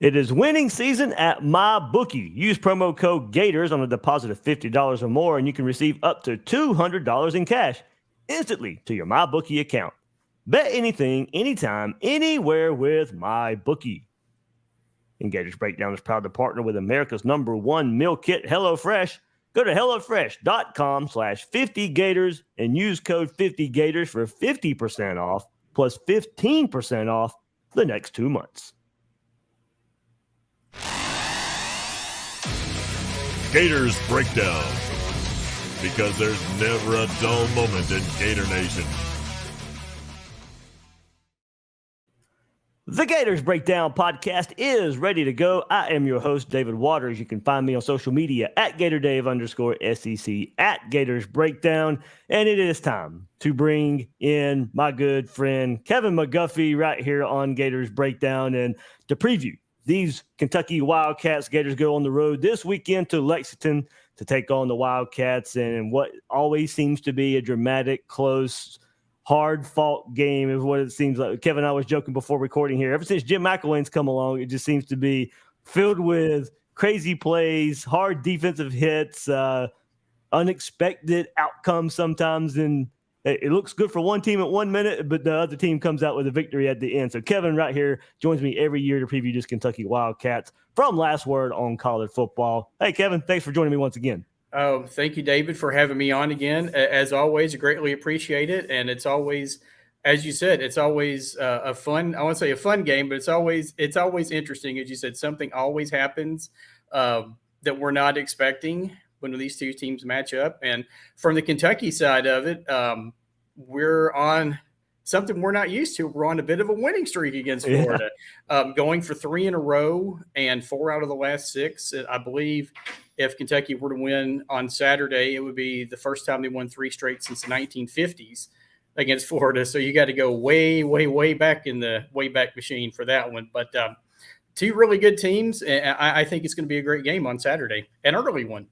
It is winning season at MyBookie. Use promo code Gators on a deposit of $50 or more, and you can receive up to $200 in cash instantly to your MyBookie account. Bet anything, anytime, anywhere with MyBookie. And Gators Breakdown is proud to partner with America's #1 meal kit, HelloFresh. Go to HelloFresh.com/50Gators and use code 50Gators for 50% off plus 15% off the next 2 months. Gators Breakdown, because there's never a dull moment in Gator Nation. The Gators Breakdown podcast is ready to go. I am your host, David Waters. You can find me on social media at GatorDave_SEC, at Gators Breakdown. And it is time to bring in my good friend, Kevin McGuffy, right here on Gators Breakdown, and to preview these Kentucky Wildcats. Gators go on the road this weekend to Lexington to take on the Wildcats, and what always seems to be a dramatic, close, hard-fought game is what it seems like. Kevin and I was joking before recording here. Ever since Jim McElwain's come along, it just seems to be filled with crazy plays, hard defensive hits, unexpected outcomes sometimes, and it looks good for one team at 1 minute, but the other team comes out with a victory at the end. So Kevin right here joins me every year to preview this Kentucky Wildcats from Last Word on College Football. Hey, Kevin, thanks for joining me once again. Oh, thank you, David, for having me on again. As always, greatly appreciate it. And it's always, as you said, it's always a fun, I want to say a fun game, but it's always interesting. As you said, something always happens that we're not expecting when these two teams match up. And from the Kentucky side of it, we're on something we're not used to. We're on a bit of a winning streak against Florida, going for 3 in a row and 4 out of the last 6. I believe if Kentucky were to win on Saturday, it would be the first time they won 3 straight since the 1950s against Florida. So you got to go way, way, way back in the Wayback Machine for that one. But two really good teams, and I think it's going to be a great game on Saturday, an early one.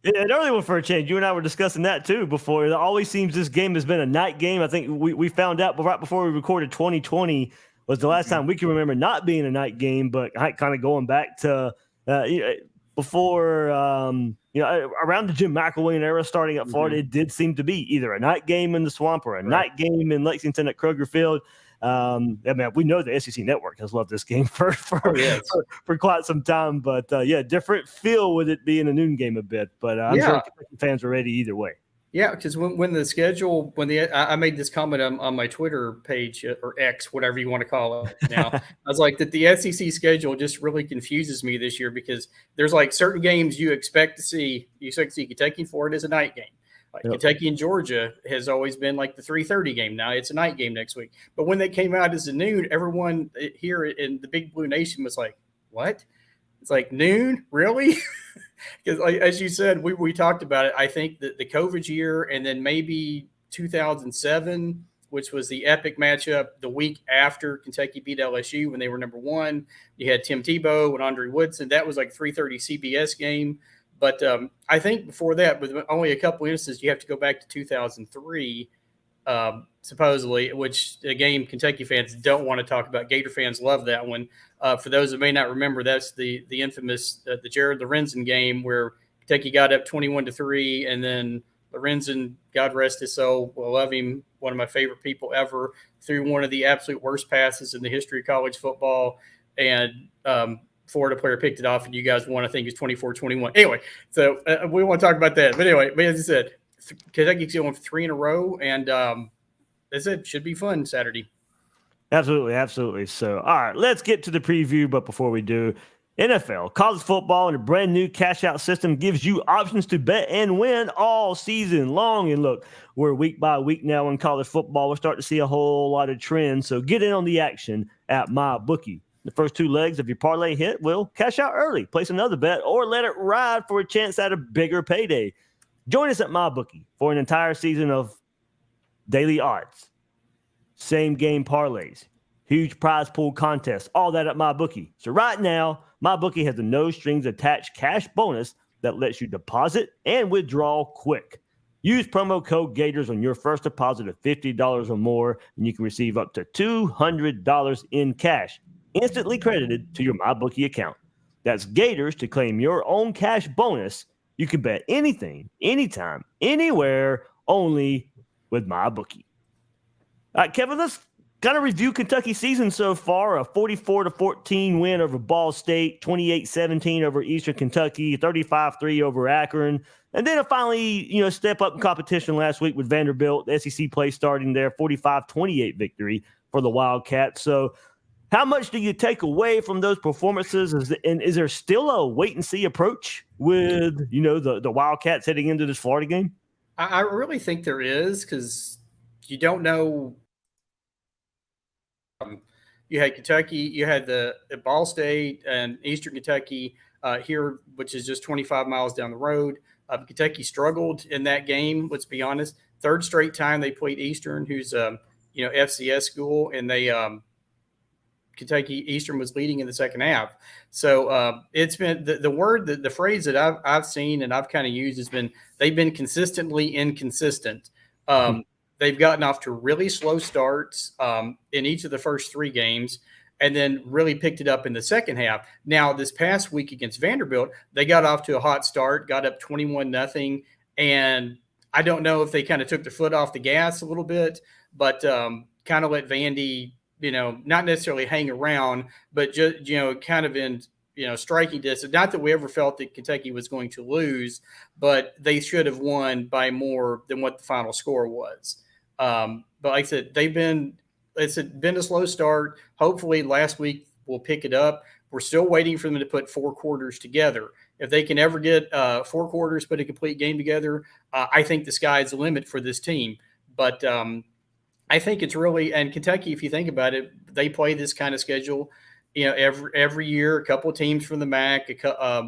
Yeah, an early one for a change. You and I were discussing that too before. It always seems this game has been a night game. I think we found out right before we recorded 2020 was the last time we can remember not being a night game, but kind of going back to before, around the Jim McElwain era starting at Florida, it did seem to be either a night game in the Swamp or a night game in Lexington at Kroger Field. We know the SEC Network has loved this game for quite some time, but different feel with it being a noon game a bit. But I'm sure fans are ready either way. Yeah, because when the schedule, I made this comment on my Twitter page or X, whatever you want to call it now. I was like that the SEC schedule just really confuses me this year because there's like certain games you expect to see. You expect to see Kentucky and Florida as a night game. Kentucky and Georgia has always been like the 3:30 game. Now it's a night game next week. But when they came out as a noon, everyone here in the Big Blue Nation was like, what? It's like noon? Really? Because as you said, we talked about it. I think that the COVID year and then maybe 2007, which was the epic matchup the week after Kentucky beat LSU when they were number 1. You had Tim Tebow and Andre Woodson. That was like 3:30 CBS game. But I think before that, with only a couple instances, you have to go back to 2003, supposedly, which a game Kentucky fans don't want to talk about. Gator fans love that one. For those that may not remember, that's the infamous the Jared Lorenzen game where Kentucky got up 21-3, and then Lorenzen, God rest his soul, will love him, one of my favorite people ever, threw one of the absolute worst passes in the history of college football, and Florida player picked it off, and you guys won. I think it's 24-21. Anyway, so we want to talk about that. But anyway, as I said, Kentucky's going for 3 in a row, and as I said, should be fun Saturday. Absolutely. So, all right, let's get to the preview. But before we do, NFL, college football, and a brand new cash-out system gives you options to bet and win all season long. And look, we're week by week now in college football. We're starting to see a whole lot of trends. So get in on the action at MyBookie. The first 2 legs of your parlay hit will cash out early. Place another bet or let it ride for a chance at a bigger payday. Join us at MyBookie for an entire season of daily odds, same game parlays, huge prize pool contests, all that at MyBookie. So right now, MyBookie has a no strings attached cash bonus that lets you deposit and withdraw quick. Use promo code Gators on your first deposit of $50 or more, and you can receive up to $200 in cash instantly credited to your MyBookie account. That's Gators to claim your own cash bonus. You can bet anything, anytime, anywhere, only with MyBookie. All right, Kevin, let's kind of review Kentucky's season so far. A 44-14 win over Ball State, 28-17 over Eastern Kentucky, 35-3 over Akron, and then finally, step up in competition last week with Vanderbilt. The SEC play starting there, 45-28 victory for the Wildcats. So how much do you take away from those performances? And is there still a wait-and-see approach with, the Wildcats heading into this Florida game? I really think there is, because you don't know. You had Kentucky, you had the Ball State and Eastern Kentucky here, which is just 25 miles down the road. Kentucky struggled in that game, let's be honest. Third straight time they played Eastern, who's FCS school, and they Kentucky Eastern was leading in the second half. So it's been the phrase that I've seen and I've kind of used has been they've been consistently inconsistent. They've gotten off to really slow starts in each of the first three games and then really picked it up in the second half. Now, this past week against Vanderbilt, they got off to a hot start, got up 21-0, and I don't know if they kind of took their foot off the gas a little bit, but kind of let Vandy, not necessarily hang around, but just, kind of in, striking distance. Not that we ever felt that Kentucky was going to lose, but they should have won by more than what the final score was. But like I said, it's been a slow start. Hopefully last week we'll pick it up. We're still waiting for them to put four quarters together. If they can ever get four quarters, put a complete game together, I think the sky's the limit for this team. But I think it's really, and Kentucky, if you think about it, they play this kind of schedule, every year. A couple of teams from the MAC,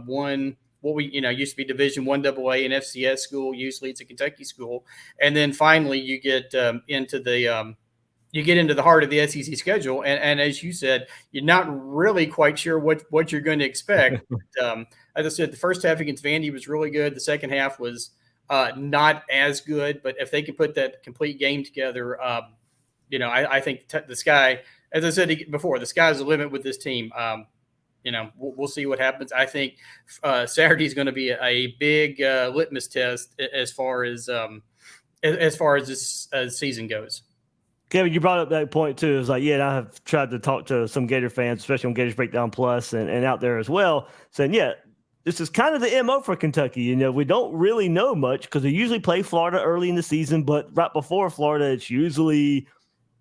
one what we used to be Division I AA and FCS school. Usually it's a Kentucky school, and then finally you get into the heart of the SEC schedule, and as you said, you're not really quite sure what you're going to expect. But, as I said, the first half against Vandy was really good. The second half was not as good, but if they can put that complete game together, I think the sky, as I said before, the sky's the limit with this team. We'll see what happens. I think Saturday is going to be a big litmus test as far as this season goes. Kevin, you brought up that point too. It's like, I have tried to talk to some Gator fans, especially on Gators Breakdown Plus and out there as well, saying, this is kind of the MO for Kentucky. We don't really know much because they usually play Florida early in the season, but right before Florida, it's usually,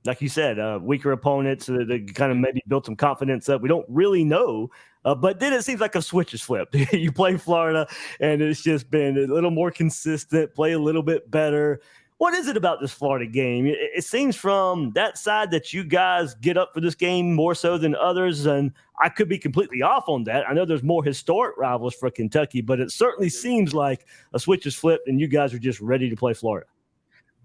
like you said, weaker opponents. They kind of maybe build some confidence up. We don't really know. But then it seems like a switch is flipped. You play Florida, and it's just been a little more consistent, play a little bit better. What is it about this Florida game? It seems from that side that you guys get up for this game more so than others, and I could be completely off on that. I know there's more historic rivals for Kentucky, but it certainly seems like a switch is flipped, and you guys are just ready to play Florida.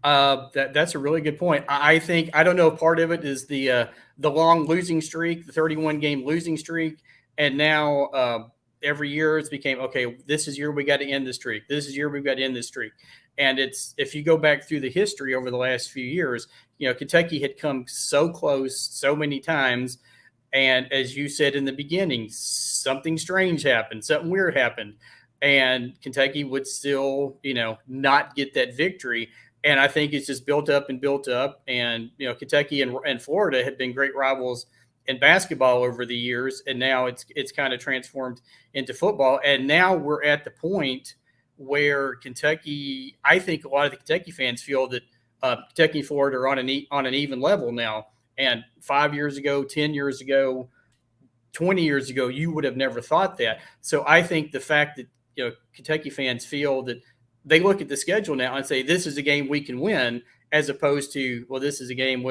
That's a really good point. I think, I don't know if part of it is the long losing streak, the 31-game losing streak, and now every year it's became, okay, this is year we got to end the streak. This is year we've got to end the streak. And it's, if you go back through the history over the last few years, Kentucky had come so close so many times. And as you said in the beginning, something strange happened, something weird happened, and Kentucky would still, not get that victory. And I think it's just built up. And, Kentucky and Florida had been great rivals in basketball over the years. And now it's kind of transformed into football. And now we're at the point where Kentucky, I think a lot of the Kentucky fans feel that Kentucky and Florida are on an even level now. And 5 years ago, 10 years ago, 20 years ago, you would have never thought that. So I think the fact that, Kentucky fans feel that they look at the schedule now and say, this is a game we can win, as opposed to, well, this is a game,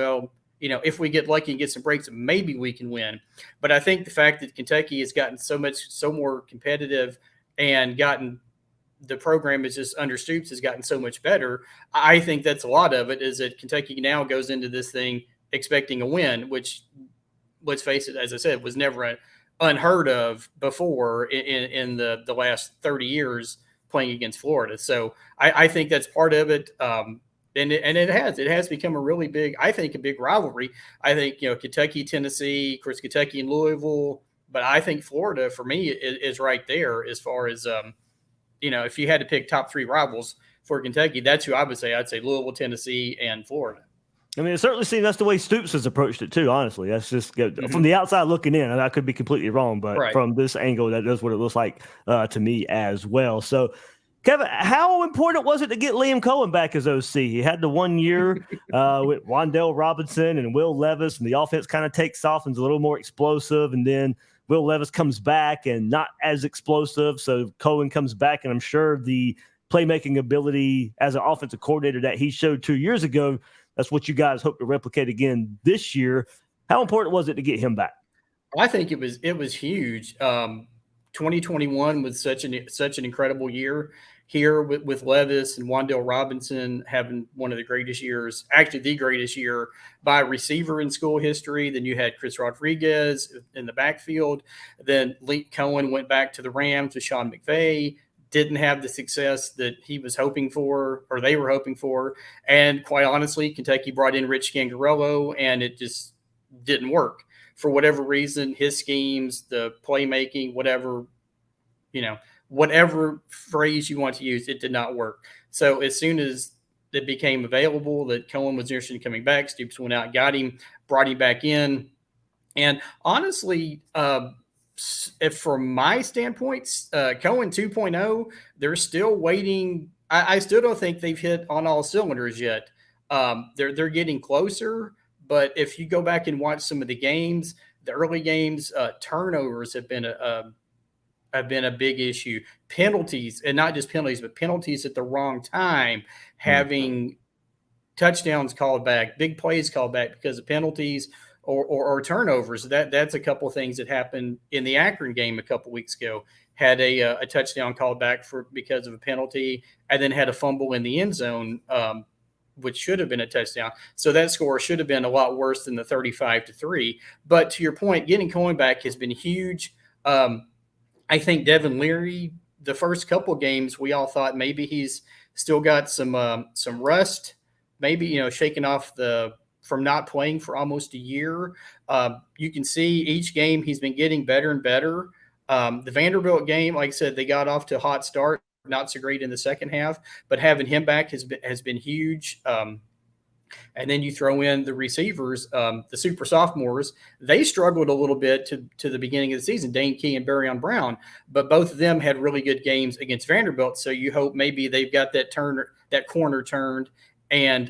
if we get lucky and get some breaks, maybe we can win. But I think the fact that Kentucky has gotten so more competitive and the program is just under Stoops has gotten so much better. I think that's a lot of it, is that Kentucky now goes into this thing expecting a win, which, let's face it, as I said, was never unheard of before in the last 30 years playing against Florida. So I think that's part of it. And it has become a really big, I think, a big rivalry. I think, Kentucky, Tennessee, of course, Kentucky and Louisville, but I think Florida for me is right there as far as, if you had to pick top 3 rivals for Kentucky, that's who I would say. I'd say Louisville, Tennessee, and Florida. I mean, it certainly seems that's the way Stoops has approached it too. Honestly, that's just from the outside looking in, and I could be completely wrong, but from this angle, that's what it looks like to me as well. So, Kevin, how important was it to get Liam Cohen back as OC? He had the 1 year with Wan'Dale Robinson and Will Levis, and the offense kind of takes off and is a little more explosive, and then Will Levis comes back and not as explosive, so Cohen comes back, and I'm sure the playmaking ability as an offensive coordinator that he showed 2 years ago, that's what you guys hope to replicate again this year. How important was it to get him back? I think it was huge. 2021 was such an incredible year here with Levis and Wan'Dale Robinson having one of the greatest years, actually the greatest year by receiver in school history. Then you had Chris Rodriguez in the backfield. Then Lee Cohen went back to the Rams with Sean McVay. Didn't have the success that he was hoping for, or they were hoping for. And quite honestly, Kentucky brought in Rich Scangarello, and it just didn't work. For whatever reason, his schemes, the playmaking, whatever phrase you want to use, it did not work. So as soon as it became available that Cohen was interested in coming back, Stoops went out, got him, brought him back in. And honestly, if from my standpoint, Cohen 2.0, they're still waiting. I still don't think they've hit on all cylinders yet. They're getting closer, but if you go back and watch some of the games, the early games, turnovers have been a big issue. Penalties, and not just penalties, but penalties at the wrong time, having touchdowns called back, big plays called back because of penalties or turnovers. That's a couple of things that happened in the Akron game a couple weeks ago. Had a touchdown called back because of a penalty, and then had a fumble in the end zone, which should have been a touchdown. So that score should have been a lot worse than the 35-3. But to your point, getting Cohen back has been huge. I think Devin Leary, the first couple games, we all thought maybe he's still got some rust, maybe shaking off from not playing for almost a year. You can see each game he's been getting better and better. The Vanderbilt game, like I said, they got off to a hot start, not so great in the second half, but having him back has been huge. And then you throw in the receivers, the super sophomores. They struggled a little bit to the beginning of the season, Dane Key and Barryon Brown, but both of them had really good games against Vanderbilt. So you hope maybe they've got that corner turned, and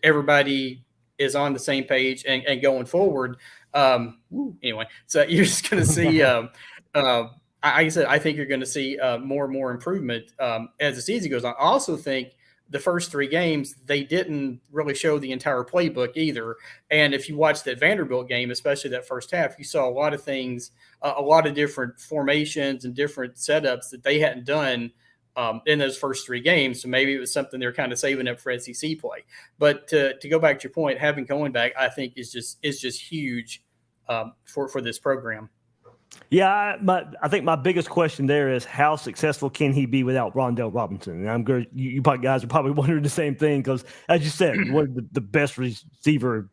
everybody is on the same page and going forward. Anyway, so you're just going to see, like I said, I think you're going to see more and more improvement as the season goes on. I also think the first 3 games, they didn't really show the entire playbook either. And if you watch that Vanderbilt game, especially that first half, you saw a lot of things, a lot of different formations and different setups that they hadn't done in those first 3 games. So maybe it was something they're kind of saving up for SEC play. But to go back to your point, having Cohen back, I think is just huge for this program. Yeah, I think my biggest question there is how successful can he be without Wan'Dale Robinson? And I'm good. You guys are probably wondering the same thing because, as you said, one of the best receiver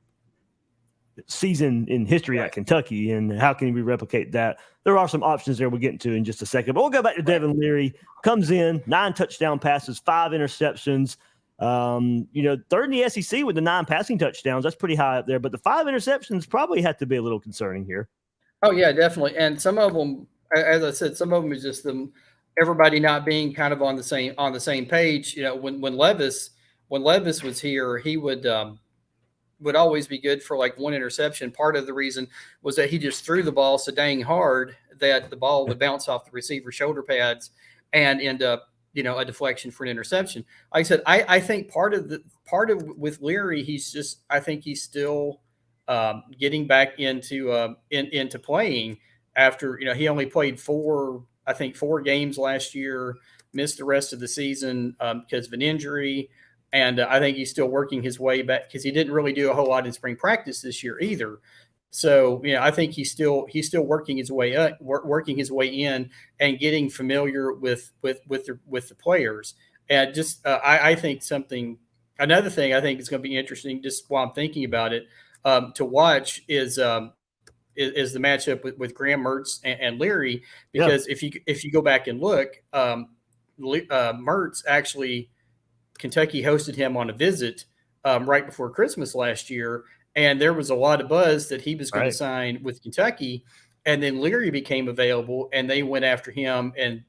season in history at Kentucky, and how can we replicate that? There are some options there we'll get into in just a second. But we'll go back to Devin Leary. Comes in, 9 touchdown passes, 5 interceptions. Third in the SEC with the 9 passing touchdowns. That's pretty high up there. But the 5 interceptions probably have to be a little concerning here. Oh yeah, definitely. And some of them, as I said, some of them is just everybody not being kind of on the same page. When Levis was here, he would always be good for like 1 interception. Part of the reason was that he just threw the ball so dang hard that the ball would bounce off the receiver's shoulder pads and end up, a deflection for an interception. Like I said, I think part of with Leary, I think he's still getting back into playing after, he only played 4 games last year, missed the rest of the season because of an injury. And I think he's still working his way back because he didn't really do a whole lot in spring practice this year either. So, I think he's still working his way up, working his way in and getting familiar with the players. And just, I think something another thing I think is going to be interesting, just while I'm thinking about it, to watch is the matchup with Graham Mertz and Leary, because if you go back and look, Mertz actually, Kentucky hosted him on a visit right before Christmas last year, and there was a lot of buzz that he was going to sign with Kentucky. And then Leary became available, and they went after him, and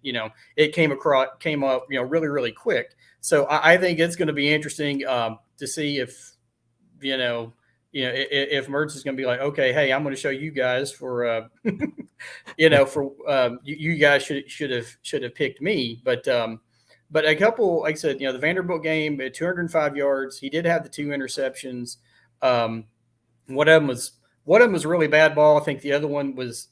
it came up really, really quick. So I think it's going to be interesting to see if if Mertz is going to be like, okay, hey, I'm going to show you guys for you guys should have picked me, but a couple, like I said, the Vanderbilt game at 205 yards, he did have the 2 interceptions. One of them was really bad ball. I think the other one was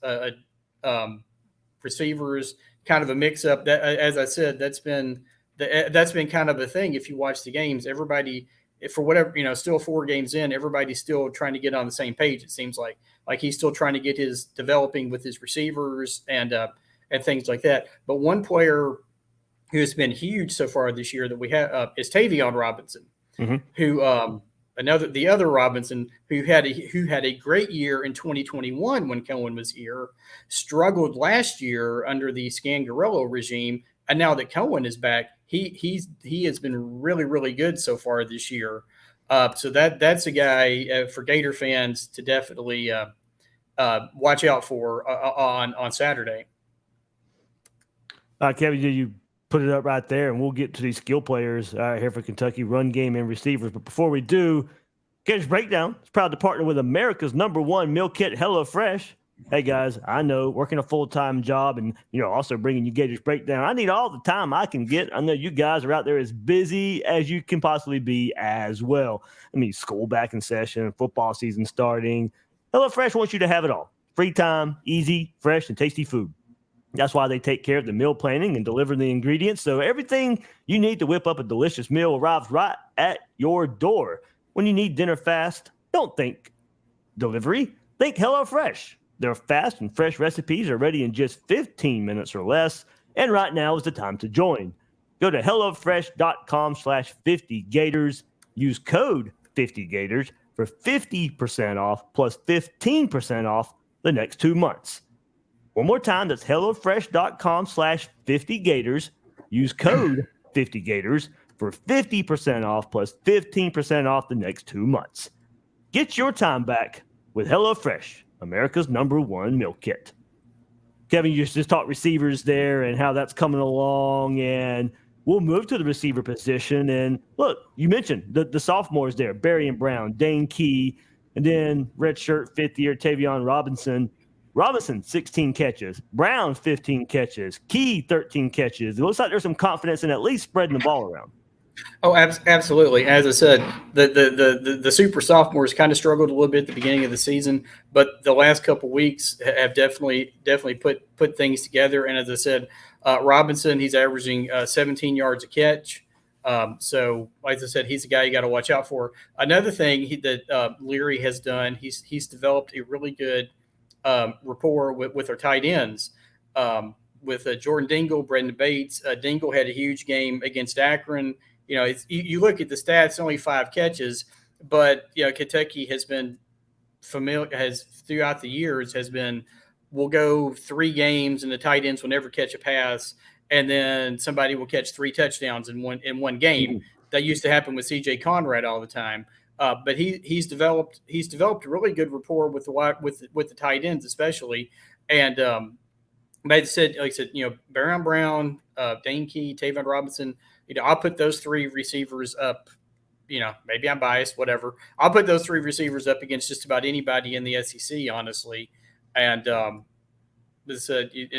receivers, kind of a mix-up. That, as I said, that's been kind of a thing. If you watch the games, everybody, for whatever, still 4 games in, everybody's still trying to get on the same page. It seems like he's still trying to get his developing with his receivers and things like that. But one player who has been huge so far this year that we have is Tavion Robinson, who the other Robinson, who had a great year in 2021 when Cohen was here, struggled last year under the Scangarello regime, and now that Cohen is back, he has been really, really good so far this year. So that's a guy for Gator fans to definitely watch out for on Saturday. Kevin, you put it up right there, and we'll get to these skill players here for Kentucky, run game and receivers. But before we do, Gators Breakdown is proud to partner with America's #1 meal kit, HelloFresh. Hey, guys, I know working a full-time job and, also bringing you Gators Breakdown, I need all the time I can get. I know you guys are out there as busy as you can possibly be as well. I mean, school back in session, football season starting. HelloFresh wants you to have it all. Free time, easy, fresh, and tasty food. That's why they take care of the meal planning and deliver the ingredients. So everything you need to whip up a delicious meal arrives right at your door. When you need dinner fast, don't think delivery. Think HelloFresh. Their fast and fresh recipes are ready in just 15 minutes or less. And right now is the time to join. Go to HelloFresh.com/50Gators. Use code 50Gators for 50% off plus 15% off the next 2 months. One more time, that's HelloFresh.com/50Gators. Use code 50Gators for 50% off plus 15% off the next 2 months. Get your time back with HelloFresh, America's #1 meal kit. Kevin, you just talked receivers there and how that's coming along, and we'll move to the receiver position. And look, you mentioned the sophomores there, Barry and Brown, Dane Key, and then redshirt 5th-year Tavion Robinson. Robinson, 16 catches. Brown, 15 catches. Key, 13 catches. It looks like there's some confidence in at least spreading the ball around. Oh, absolutely. As I said, the super sophomores kind of struggled a little bit at the beginning of the season, but the last couple of weeks have definitely put things together. And as I said, Robinson, he's averaging 17 yards a catch. So, like I said, he's a guy you got to watch out for. Another thing that Leary has done, he's developed a really good rapport with our tight ends. With Jordan Dingle, Brendan Bates. Dingle had a huge game against Akron. You look at the stats, only 5 catches, but Kentucky has been throughout the years we'll go 3 games and the tight ends will never catch a pass, and then somebody will catch 3 touchdowns in one game. That used to happen with CJ Conrad all the time. But he's developed a really good rapport with the tight ends, especially. And like I said, Baron Brown, Dane Key, Tavion Robinson. I'll put those 3 receivers up. Maybe I'm biased, whatever. I'll put those 3 receivers up against just about anybody in the SEC, honestly. And and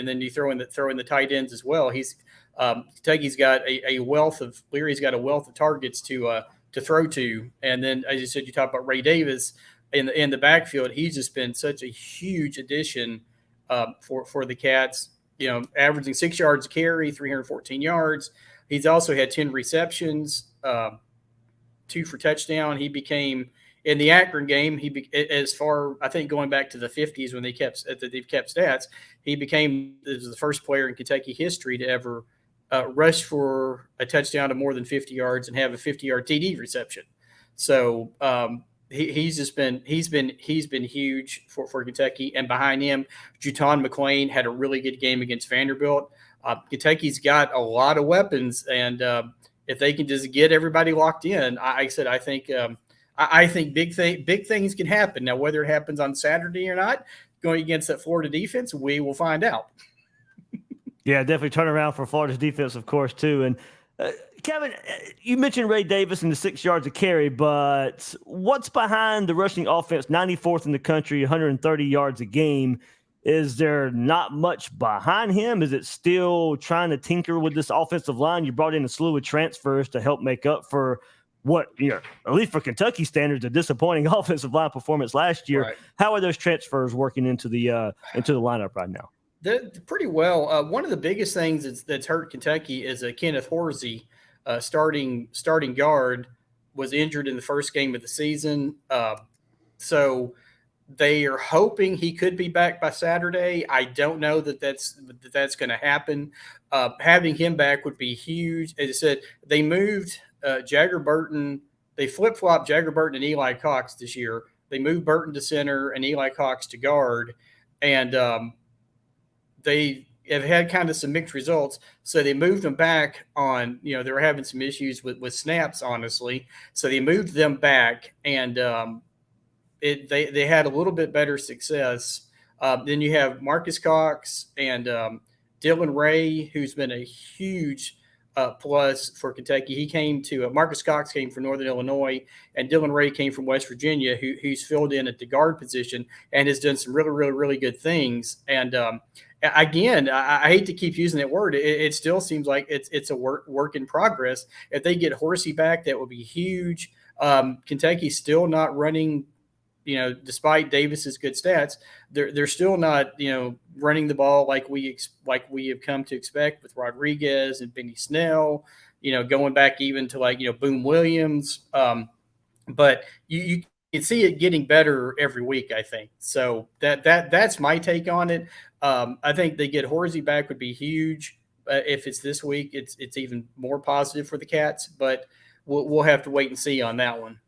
then you throw in the tight ends as well. Kentucky's got Leary's got a wealth of targets to throw to. And then, as you said, you talk about Ray Davis in the backfield. He's just been such a huge addition for the Cats, averaging 6 yards a carry, 314 yards. He's also had 10 receptions, 2 for touchdown. He became, in the Akron game, I think going back to the 50s when they've kept stats, he became the first player in Kentucky history to ever rush for a touchdown to more than 50 yards and have a 50-yard TD reception. So he's been huge for Kentucky. And behind him, Juton McClain had a really good game against Vanderbilt. Kentucky's got a lot of weapons, and if they can just get everybody locked in, I think big things can happen. Now, whether it happens on Saturday or not, going against that Florida defense, we will find out. Yeah, definitely turn around for Florida's defense, of course, too. And Kevin, you mentioned Ray Davis and the 6 yards of carry, but what's behind the rushing offense, 94th in the country, 130 yards a game? Is there not much behind him? Is it still trying to tinker with this offensive line? You brought in a slew of transfers to help make up for what, at least for Kentucky standards, a disappointing offensive line performance last year. Right. How are those transfers working into the lineup right now? They're pretty well. One of the biggest things that's hurt Kentucky is Kenneth Horsey, starting guard, was injured in the first game of the season. So they are hoping he could be back by Saturday. I don't know that's going to happen. Having him back would be huge. As I said, they moved Jagger Burton. They flip-flopped Jagger Burton and Eli Cox this year. They moved Burton to center and Eli Cox to guard. And they have had kind of some mixed results. So they moved them back on, they were having some issues with snaps, honestly. So they moved them back, and they had a little bit better success. Then you have Marcus Cox and Dylan Ray, who's been a huge plus for Kentucky. He came to Marcus Cox came from Northern Illinois, and Dylan Ray came from West Virginia, who's filled in at the guard position and has done some really, really, really good things. And again, I hate to keep using that word. It still seems like it's a work in progress. If they get Horsey back, that would be huge. Kentucky's still not running. Despite Davis's good stats, they're still not, running the ball like we have come to expect with Rodriguez and Benny Snell, going back even to Boone Williams. But you can see it getting better every week, I think. So that's my take on it. I think they get Horsey back would be huge. If it's this week, it's even more positive for the Cats, but we'll have to wait and see on that one.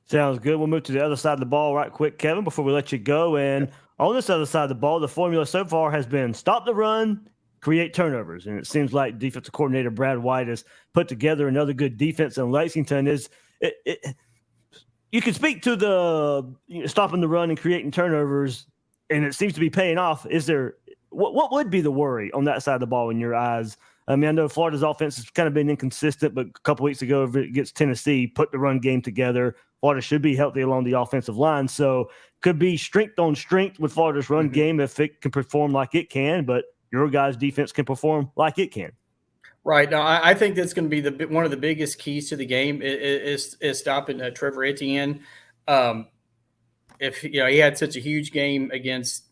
Sounds good. We'll move to the other side of the ball right quick, Kevin, before we let you go. And on this other side of the ball, the formula so far has been stop the run, create turnovers. And it seems like defensive coordinator Brad White has put together another good defense in Lexington. You can speak to the stopping the run and creating turnovers, and it seems to be paying off. Is there what would be the worry on that side of the ball in your eyes? I mean, I know Florida's offense has kind of been inconsistent, but a couple weeks ago against Tennessee, put the run game together. Florida should be healthy along the offensive line. So could be strength on strength with Florida's run game if it can perform like it can, but your guys' defense can perform like it can. Right. Now, I think that's going to be one of the biggest keys to the game is stopping Trevor Etienne. If he had such a huge game against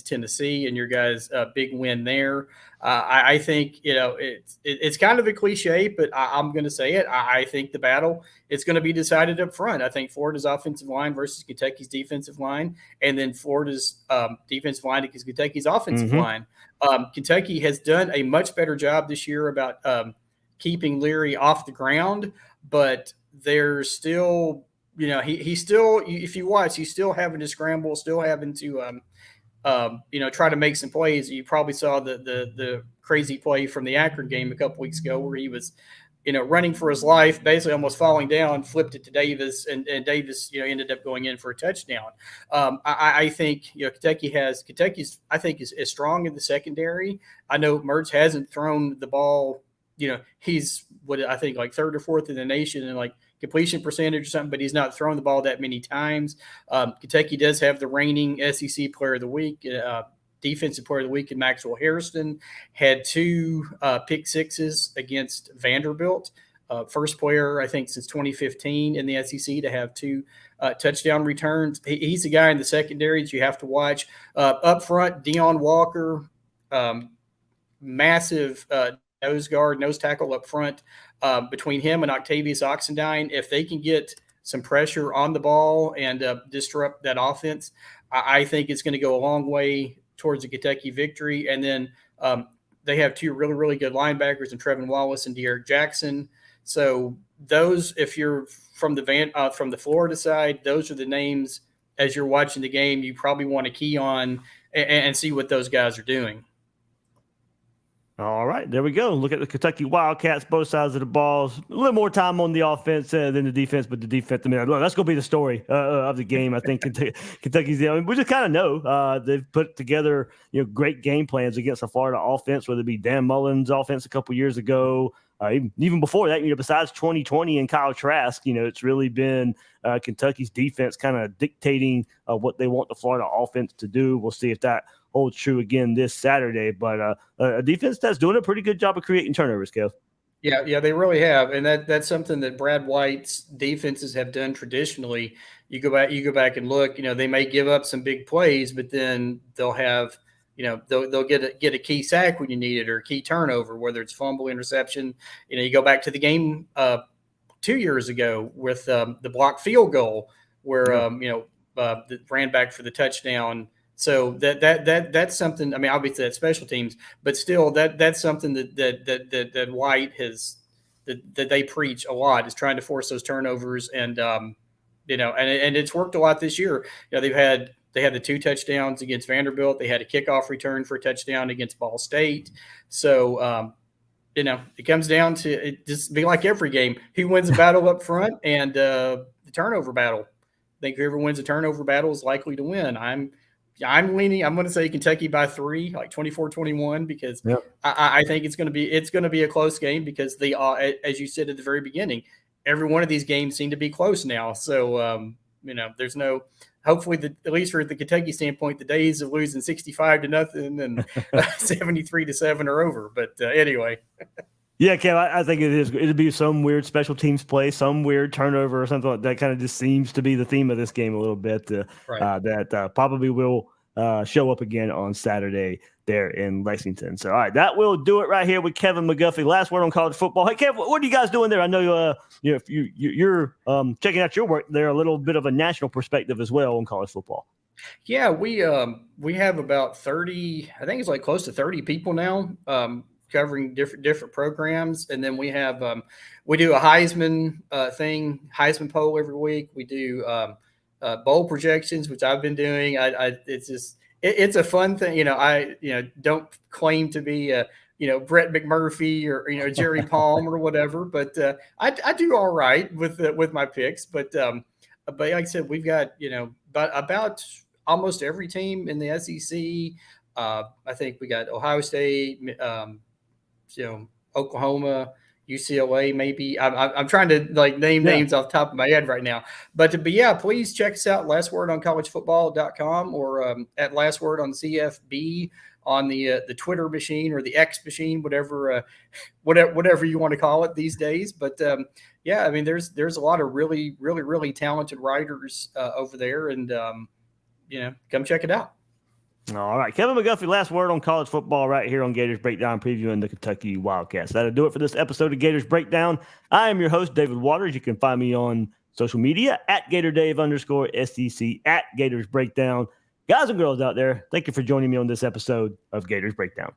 Tennessee and your guys' big win there, I think it's kind of a cliche, but I'm going to say it. I think the battle is going to be decided up front. I think Florida's offensive line versus Kentucky's defensive line, and then Florida's defensive line against Kentucky's offensive line. Kentucky has done a much better job this year about keeping Leary off the ground, but there's still, he's still, if you watch, he's still having to scramble, still having to try to make some plays. You probably saw the crazy play from the Akron game a couple weeks ago where he was, running for his life, basically almost falling down, flipped it to Davis, and Davis, ended up going in for a touchdown. I think, Kentucky's, I think, is strong in the secondary. I know Mertz hasn't thrown the ball, he's I think like third or fourth in the nation in completion percentage or something, but he's not thrown the ball that many times. Kentucky does have the reigning SEC Player of the Week, Defensive Player of the Week in Maxwell Harrison, had 2 pick sixes against Vanderbilt. First player, I think, since 2015 in the SEC to have 2 touchdown returns. He's the guy in the secondary that you have to watch. Up front, Deion Walker, massive nose tackle up front. Between him and Octavius Oxendine, if they can get some pressure on the ball and disrupt that offense, I think it's going to go a long way towards a Kentucky victory. And then they have two really, really good linebackers in Trevin Wallace and De'Aaron Jackson. So those, if you're from the Florida side, those are the names as you're watching the game you probably want to key on and see what those guys are doing. All right, there we go. Look at the Kentucky Wildcats, both sides of the balls. A little more time on the offense than the defense, but the defense, I mean, look, that's going to be the story of the game. I think Kentucky's I mean, we just kind of know they've put together great game plans against the Florida offense, whether it be Dan Mullen's offense a couple years ago, even before that, besides 2020 and Kyle Trask, it's really been Kentucky's defense kind of dictating what they want the Florida offense to do. We'll see if that holds true again this Saturday, but a defense that's doing a pretty good job of creating turnovers, Kev. Yeah, they really have, and that's something that Brad White's defenses have done traditionally. You go back and look. They may give up some big plays, but then they'll have, they'll get a key sack when you need it or a key turnover, whether it's fumble, interception. You go back to the game 2 years ago with the blocked field goal where ran back for the touchdown. So that's something. I mean, obviously that's special teams, but still that's something that White has that they preach a lot, is trying to force those turnovers, and and it's worked a lot this year. They had the 2 touchdowns against Vanderbilt. They had a kickoff return for a touchdown against Ball State. So it comes down to it just be like every game. Who wins the battle up front and the turnover battle? I think whoever wins the turnover battle is likely to win. I'm leaning. I'm going to say Kentucky by 3, like 24-21, because I think it's going to be a close game because they are, as you said at the very beginning, every one of these games seem to be close now. So there's no. Hopefully, at least for the Kentucky standpoint, the days of losing 65-0 and 73-7 are over. But anyway. Yeah, Kev, I think it is. It'll be some weird special teams play, some weird turnover or something like that. Kind of just seems to be the theme of this game a little bit. That probably will show up again on Saturday there in Lexington. So, all right, that will do it right here with Kevin McGuffy. Last word on college football. Hey, Kev, what are you guys doing there? I know if you're checking out your work there, a little bit of a national perspective as well on college football. Yeah, we have about 30. I think it's like close to 30 people now. Covering different programs, and then we have we do a Heisman Heisman poll every week. We do bowl projections, which I've been doing. It's a fun thing. I don't claim to be Brett McMurphy or Jerry Palm or whatever, but I do all right with my picks. But like I said, we've got about almost every team in the SEC. I think we got Ohio State. Oklahoma, UCLA, maybe. I'm trying to name names off the top of my head right now. But yeah, please check us out, lastwordoncollegefootball.com or at Last Word on CFB on the Twitter machine or the X machine, whatever you want to call it these days. But I mean, there's a lot of really, really, really talented writers over there, and come check it out. All right, Kevin McGuffy, last word on college football right here on Gators Breakdown, previewing the Kentucky Wildcats. That'll do it for this episode of Gators Breakdown. I am your host, David Waters. You can find me on social media at GatorDave_SEC, at Gators Breakdown. Guys and girls out there, thank you for joining me on this episode of Gators Breakdown.